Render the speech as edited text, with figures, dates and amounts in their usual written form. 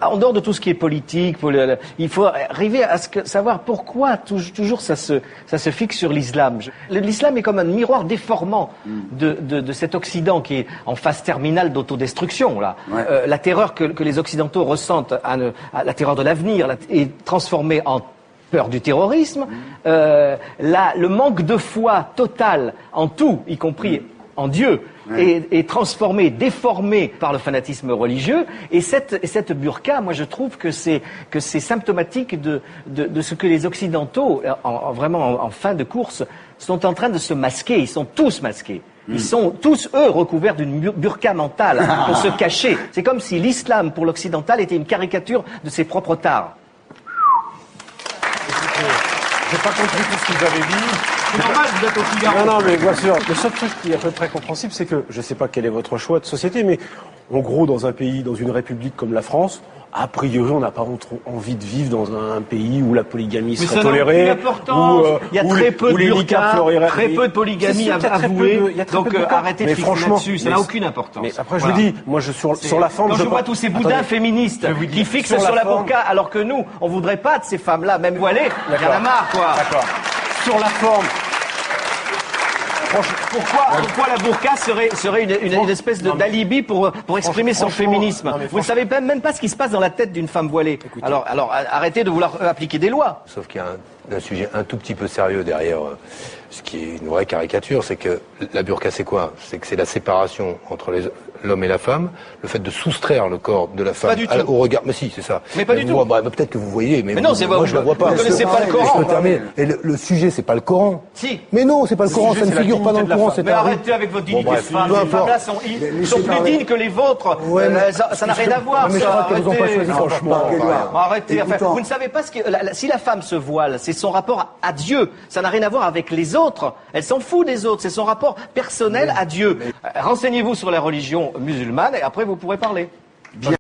En dehors de tout ce qui est politique, il faut arriver à savoir pourquoi toujours ça se fixe sur l'islam. L'islam est comme un miroir déformant de cet Occident qui est en phase terminale d'autodestruction. Là. Ouais. La terreur que les Occidentaux ressentent, la terreur de l'avenir, est transformée en peur du terrorisme. Le manque de foi total en tout, y compris en Dieu, est transformé, déformé par le fanatisme religieux. Et cette burqa, moi je trouve que c'est symptomatique de ce que les Occidentaux, vraiment en fin de course, sont en train de se masquer. Ils sont tous masqués. Ils sont tous, eux, recouverts d'une burqa mentale pour se cacher. C'est comme si l'islam, pour l'occidental, était une caricature de ses propres tares. J'ai pas compris tout ce que vous avez dit. C'est normal, vous êtes au Figaro. Non, mais bien sûr. Le seul truc qui est à peu près compréhensible, c'est que, je sais pas quel est votre choix de société, mais en gros, dans un pays, dans une république comme la France, a priori, on n'a pas envie de vivre dans un pays où la polygamie serait tolérée. Il y a très peu de burqa, très peu de polygamie avouée. Donc arrêtez de fixer là-dessus, ça n'a aucune importance. Mais après, je vous dis, moi, sur la forme... Quand je vois tous ces boudins fémistes qui fixent sur la burqa, alors que nous, on voudrait pas de ces femmes-là, même voilées, il y en a marre, quoi. D'accord. Sur la forme... Pourquoi la burqa serait une espèce d'alibi pour exprimer son féminisme? Vous ne savez même pas ce qui se passe dans la tête d'une femme voilée. Alors arrêtez de vouloir appliquer des lois. Sauf qu'il y a un sujet un tout petit peu sérieux derrière ce qui est une vraie caricature, c'est que la burqa c'est quoi? C'est que c'est la séparation entre l'homme et la femme, le fait de soustraire le corps de la femme au regard. Mais si, c'est ça. Mais pas du tout. Peut-être que vous voyez, mais non, moi je la vois pas. Vous ne connaissez pas le Coran. Je peux terminer. Et le sujet, c'est pas le Coran. Si. Mais non, c'est pas le Coran, ça ne figure pas dans le Coran. Mais arrêtez avec votre dignité de femme. Ces femmes-là sont plus dignes que les vôtres. Ça n'a rien à voir. Mais je crois qu'elles n'ont pas choisi franchement. Arrêtez. Vous ne savez pas si la femme se voile, c'est son rapport à Dieu. Ça n'a rien à voir avec les autres. Elle s'en fout des autres. C'est son rapport personnel à Dieu. Renseignez-vous sur la religion musulmane et après vous pourrez parler.